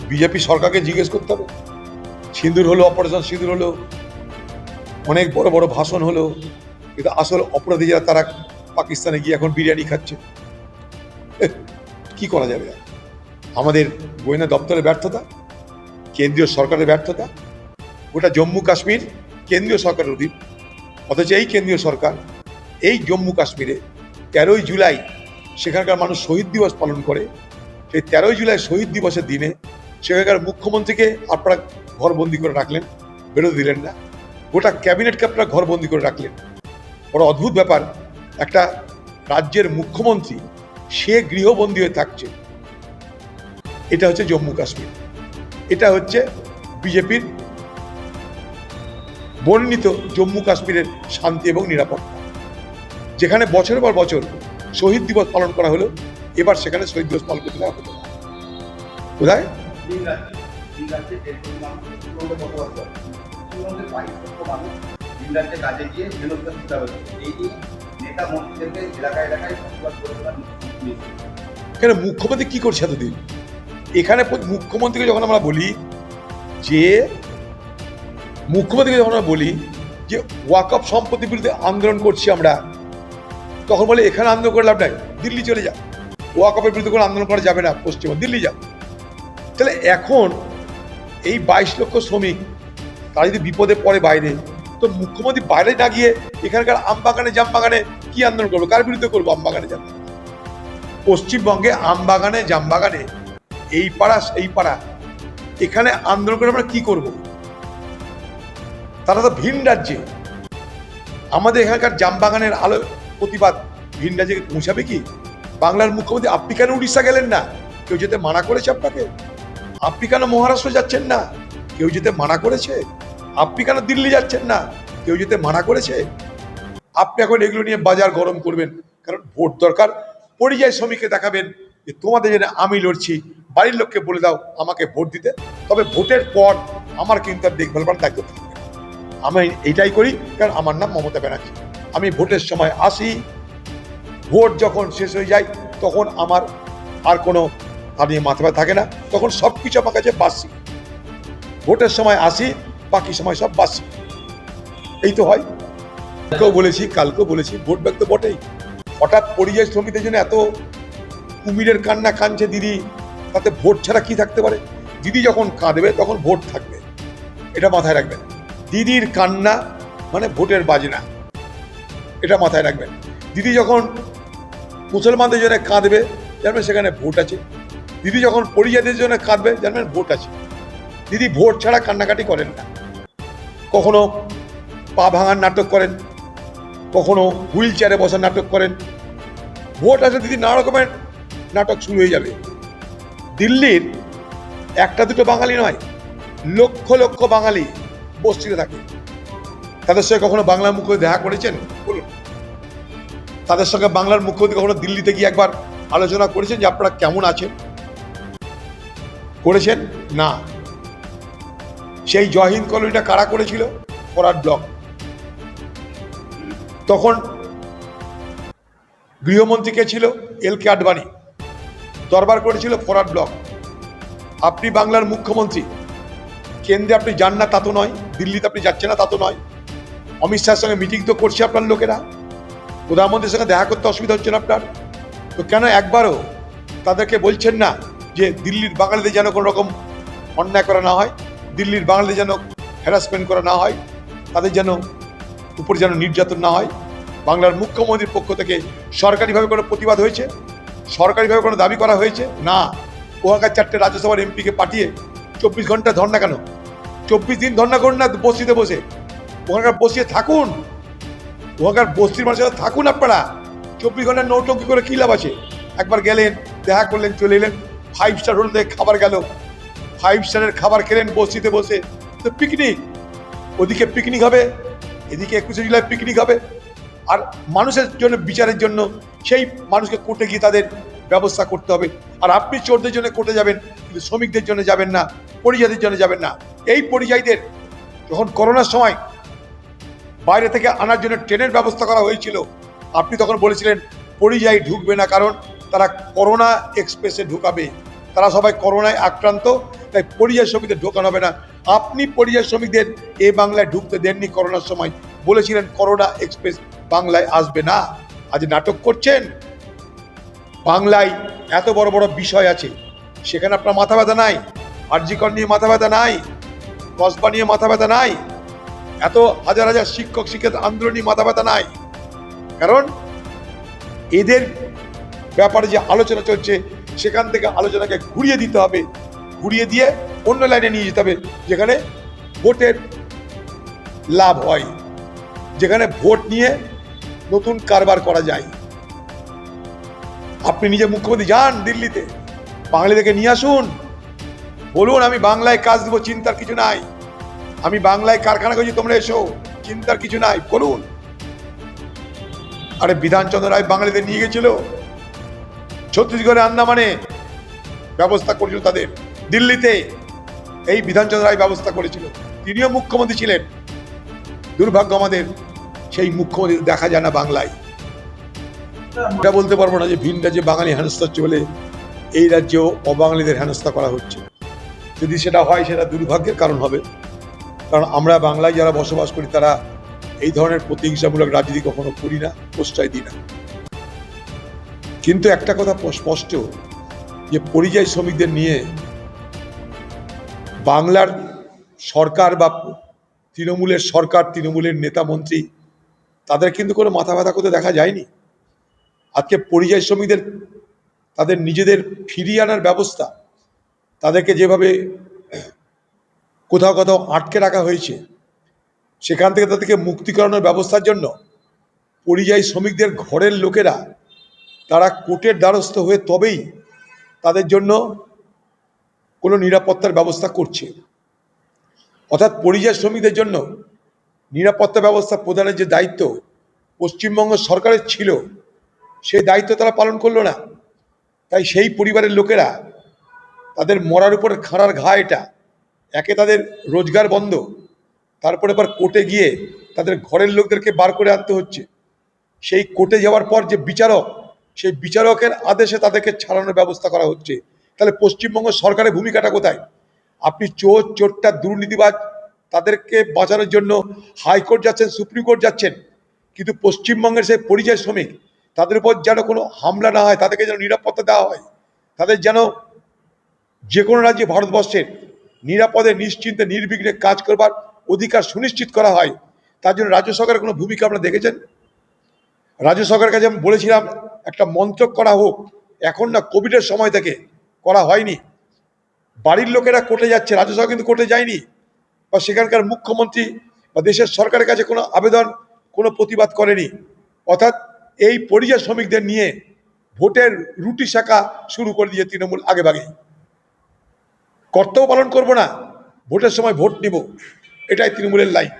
BJP সরকারকে জিজ্ঞেস করতে হবে। সিঁদুর হলো, অপারেশন সিঁদুর হলো, অনেক বড় বড় ভাষণ হলো, কিন্তু আসল অপরাধী যারা তারা পাকিস্তানে গিয়ে এখন বিরিয়ানি খাচ্ছে। কি করা যাবে? আমাদের গোয়েন্দা দপ্তরের ব্যর্থতা, কেন্দ্রীয় সরকারের ব্যর্থতা। গোটা জম্মু কাশ্মীর কেন্দ্রীয় সরকারের অধীন, অথচ এই কেন্দ্রীয় সরকার এই জম্মু কাশ্মীরে 13ই জুলাই সেখানকার মানুষ শহীদ দিবস পালন করে। সেই 13ই জুলাই শহীদ দিবসের দিনে সেখানকার মুখ্যমন্ত্রীকে আপনারা ঘরবন্দি করে রাখলেন, বেরোতে দিলেন না। গোটা ক্যাবিনেটকে আপনারা ঘরবন্দি করে রাখলেন। বড় অদ্ভুত ব্যাপার, একটা রাজ্যের মুখ্যমন্ত্রী সে গৃহবন্দী হয়ে থাকছে। এটা হচ্ছে জম্মু কাশ্মীর, এটা হচ্ছে বিজেপির বর্ণিত জম্মু কাশ্মীরের শান্তি এবং নিরাপত্তা। যেখানে বছরের পর বছর শহীদ দিবস পালন করা হলো, এবার সেখানে শহীদ দিবস পালন করতে দেওয়া হলো। কোথায়? এখানে মুখ্যমন্ত্রী কি করছে এতদিন? এখানে মুখ্যমন্ত্রীকে যখন আমরা বলি যে যে ওয়াকফ সম্পত্তির বিরুদ্ধে আন্দোলন করছি আমরা, তখন বলে এখানে আন্দোলন করে লাভ নাই, দিল্লি চলে যাও, ওয়াকফের বিরুদ্ধে কোনো আন্দোলন করা যাবে না, পশ্চিমবঙ্গ দিল্লি যাও। তাহলে এখন এই 22 লক্ষ শ্রমিক তারা যদি বিপদে পড়ে বাইরে, তো মুখ্যমন্ত্রী বাইরে না গিয়ে এখানকার আমবাগানে জামবাগানে কি আন্দোলন করবো? কার বিরুদ্ধে করবো? আমবাগানে জামবাগানে, পশ্চিমবঙ্গে আমবাগানে জামবাগানে, এই পাড়া সেই পাড়া, এখানে আন্দোলন করে আমরা কি করব? তারা তো ভিন রাজ্যে, আমাদের এখানকার জামবাগানের আলো প্রতিবাদ ভিন রাজ্যে পৌঁছাবে কি? বাংলার মুখ্যমন্ত্রী আপনি কেন উড়িষ্যা গেলেন না? কেউ যেতে মানা করেছে আপনাকে? আপনি কেন মহারাষ্ট্র যাচ্ছেন না? কেউ যেতে মানা করেছে? আপনি কেন দিল্লি যাচ্ছেন না? কেউ যেতে মানা করেছে? আপনি এখন এগুলো নিয়ে বাজার গরম করবেন, কারণ ভোট দরকার। পরিযায়ী শ্রমিককে দেখাবেন যে তোমাদের জন্য আমি লড়ছি, বাড়ির লোককে বলে দাও আমাকে ভোট দিতে, তবে ভোটের পর আমার কিন্তু আর দেখভাল করার দায়িত্ব থাকবে। আমি এইটাই করি, কারণ আমার নাম মমতা ব্যানার্জি। আমি ভোটের সময় আসি, ভোট যখন শেষ হয়ে যায় তখন আমার আর কোনো নিয়ে মাথা ব্যথা থাকে না, তখন সব কিছু আমার কাছে বাসি। ভোটের সময় আসি, বাকি সময় সব বাসি। এই তো হয়। কালকেও বলেছি ভোট ব্যাগ তো বটেই। হঠাৎ পরিযায়ী শ্রমিকদের জন্য এত কুমিরের কান্না কাঁদছে দিদি, তাতে ভোট ছাড়া কি থাকতে পারে? দিদি যখন কাঁদবে তখন ভোট থাকবে, এটা মাথায় রাখবেন। দিদির কান্না মানে ভোটের বাজনা, এটা মাথায় রাখবেন। দিদি যখন মুসলমানদের জন্য কাঁদবে, জানবেন সেখানে ভোট আছে। দিদি যখন পরিযায়ীদের জন্য কাঁদবে, জানবেন ভোট আছে। দিদি ভোট ছাড়া কান্নাকাটি করেন না। কখনো পা ভাঙার নাটক করেন, কখনো হুইল চেয়ারে বসার নাটক করেন। ভোট আসলে দিদি নানা রকমের নাটক শুরু হয়ে যাবে। দিল্লির একটা দুটো বাঙালি নয়, লক্ষ লক্ষ বাঙালি বস্তিতে থাকে। তাদের সঙ্গে কখনো বাংলার মুখ্যমন্ত্রী দেখা করেছেন? বলুন। তাদের সঙ্গে বাংলার মুখ্যমন্ত্রী কখনো দিল্লিতে গিয়ে একবার আলোচনা করেছেন যে আপনারা কেমন আছেন? করেছেন না। সেই জয়হিন্দ কলোনিটা কারা করেছিল? Forward block. তখন গৃহমন্ত্রী কে ছিল? LK আডবাণী। দরবার করেছিল ফরওয়ার্ড ব্লক। আপনি বাংলার মুখ্যমন্ত্রী, কেন্দ্রে আপনি যান না তা তো নয়, দিল্লিতে আপনি যাচ্ছেন না তা তো নয়। অমিত শাহের সঙ্গে মিটিং তো করছে আপনার লোকেরা, প্রধানমন্ত্রীর সঙ্গে দেখা করতে অসুবিধা হচ্ছে না আপনার? তো কেন একবারও তাদেরকে বলছেন না যে দিল্লির বাঙালিদের যেন কোনো রকম অন্যায় করা না হয়, দিল্লির বাঙালিদের যেন হ্যারাসমেন্ট করা না হয়, তাদের যেন উপরে যেন নির্যাতন না হয়? বাংলার মুখ্যমন্ত্রীর পক্ষ থেকে সরকারিভাবে কোনো প্রতিবাদ হয়েছে? সরকারিভাবে কোনো দাবি করা হয়েছে? না। ওখানকার 4টে রাজ্যসভার এমপিকে পাঠিয়ে 24 ঘন্টা ধর্ণা কেন? 24 দিন ধর্ণা করুন না বস্তিতে বসে, ওখানকার বসিয়ে থাকুন, ওখানকার বস্তির মানুষের থাকুন আপনারা। 24 ঘন্টা নৌটঙ্কি করে কী লাভ আছে? একবার গেলেন, দেখা করলেন, চলে এলেন, 5 স্টার হোটেলে খাবার গেল, 5 স্টারের খাবার খেলেন বস্তিতে বসে, তো পিকনিক। ওদিকে পিকনিক হবে, এদিকে 21শে জুলাই পিকনিক হবে। আর মানুষের জন্য বিচারের জন্য সেই মানুষকে কোর্টে গিয়ে তাদের ব্যবস্থা করতে হবে। আর আপনি চোরদের জন্য কোর্টে যাবেন, কিন্তু শ্রমিকদের জন্য যাবেন না, পরিযায়ীদের জন্য যাবেন না। এই পরিযায়ীদের যখন করোনার সময় বাইরে থেকে আনার জন্য ট্রেনের ব্যবস্থা করা হয়েছিল, আপনি তখন বলেছিলেন পরিযায়ী ঢুকবে না, কারণ তারা করোনা এক্সপ্রেসে ঢুকাবে, তারা সবাই করোনায় আক্রান্ত, তাই পরিযায়ী শ্রমিকদের ঢোকানো হবে না। আপনি পরিযায়ী শ্রমিকদের এ বাংলায় ঢুকতে দেননি করোনার সময়, বলেছিলেন করোনা এক্সপ্রেস বাংলায় আসবে না। আজ নাটক করছেন। বাংলায় এত বড় বড় বিষয় আছে, সেখানে আপনার মাথা ব্যথা নাই। আরজি কর নিয়ে মাথা ব্যথা নাই, কসবা নিয়ে মাথা ব্যথা নাই, এত হাজার হাজার শিক্ষক শিক্ষিত আন্দোলন নিয়ে মাথা ব্যথা নাই। কারণ এদের ব্যাপারে যে আলোচনা চলছে, সেখান থেকে আলোচনাকে ঘুরিয়ে দিতে হবে, ঘুরিয়ে দিয়ে অন্য লাইনে নিয়ে যেতে হবে, যেখানে ভোটের লাভ হয়, যেখানে ভোট নিয়ে নতুন কারবার করা যায়। আপনি নিজে মুখ্যমন্ত্রী যান দিল্লিতে, বাঙালিদেরকে নিয়ে আসুন, বলুন আমি বাংলায় কাজ দেবো, চিন্তার কিছু নাই, আমি বাংলায় কারখানা করছি, তোমরা এসো, চিন্তার কিছু নাই, করুন। আরে বিধানচন্দ্র রায় বাঙালিদের নিয়ে গেছিল ছত্তিশগড়ে, আন্দামানে ব্যবস্থা করেছিল তাদের, দিল্লিতে এই বিধানচন্দ্র রায় ব্যবস্থা করেছিল, তিনিও মুখ্যমন্ত্রী ছিলেন। দুর্ভাগ্য আমাদের সেই মুখ্যমন্ত্রী দেখা যায় না বাংলায়। এটা বলতে পারবো না যে ভিন রাজ্যে বাঙালি হেনস্থা চলে, এই রাজ্যেও অবাঙালিদের হেনস্থা করা হচ্ছে। যদি সেটা হয়, সেটা দুর্ভাগ্যের কারণ হবে, কারণ আমরা বাংলায় যারা বসবাস করি তারা এই ধরনের প্রতিহিংসামূলক রাজনীতি কখনো করি না, প্রশ্রয় দিই না। কিন্তু একটা কথা স্পষ্ট, যে পরিযায়ী শ্রমিকদের নিয়ে বাংলার সরকার বা তৃণমূলের সরকার, তৃণমূলের নেতা মন্ত্রী, তাদের কিন্তু কোনো মাথা ব্যথা করতে দেখা যায়নি। আজকে পরিযায়ী শ্রমিকদের তাদের নিজেদের ফিরিয়ে আনার ব্যবস্থা, তাদেরকে যেভাবে কোথাও কোথাও আটকে রাখা হয়েছে, সেখান থেকে তাদেরকে মুক্তি করানোর ব্যবস্থার জন্য পরিযায়ী শ্রমিকদের ঘরের লোকেরা তারা কোর্টের দ্বারস্থ হয়ে তবেই তাদের জন্য কোনো নিরাপত্তার ব্যবস্থা করছে। অর্থাৎ পরিযায়ী শ্রমিকদের জন্য নিরাপত্তা ব্যবস্থা প্রদানের যে দায়িত্ব পশ্চিমবঙ্গ সরকারের ছিল, সেই দায়িত্ব তারা পালন করলো না। তাই সেই পরিবারের লোকেরা, তাদের মরার উপরে খাঁড়ার ঘা এটা, একে তাদের রোজগার বন্ধ, তারপরে আবার কোর্টে গিয়ে তাদের ঘরের লোকদেরকে বার করে আনতে হচ্ছে। সেই কোর্টে যাওয়ার পর যে বিচারক, সেই বিচারকের আদেশে তাদেরকে ছাড়ানোর ব্যবস্থা করা হচ্ছে। তাহলে পশ্চিমবঙ্গ সরকারের ভূমিকাটা কোথায়? আপনি চোর চোরটা দুর্নীতিবাজ তাদেরকে বাঁচানোর জন্য হাইকোর্ট যাচ্ছেন, সুপ্রিম কোর্ট যাচ্ছেন, কিন্তু পশ্চিমবঙ্গের সেই পরিযায়ী শ্রমিক, তাদের উপর যেন কোনো হামলা না হয়, তাদেরকে যেন নিরাপত্তা দেওয়া হয়, তাদের যেন যে কোনো রাজ্যে ভারতবর্ষের নিরাপদে নিশ্চিন্তে নির্বিঘ্নে কাজ করবার অধিকার সুনিশ্চিত করা হয়, তার জন্য রাজ্য সরকারের কোনো ভূমিকা আপনারা দেখেছেন? রাজ্য সরকারের কাছে আমি বলেছিলাম একটা মন্ত্রক করা হোক, এখন না, কোভিডের সময় থেকে করা হয়নি। বাড়ির লোকেরা কোর্টে যাচ্ছে, রাজ্য সরকার কিন্তু কোর্টে যায়নি, বা সেখানকার মুখ্যমন্ত্রী বা দেশের সরকারের কাছে কোনো আবেদন, কোনো প্রতিবাদ করেনি। অর্থাৎ এই পরিযায়ী শ্রমিকদের নিয়ে ভোটের রুটি শাখা শুরু করে দিয়ে তৃণমূল আগে ভাগেই। কর্তব্য পালন করবো না, ভোটের সময় ভোট নিব, এটাই তৃণমূলের লাইন।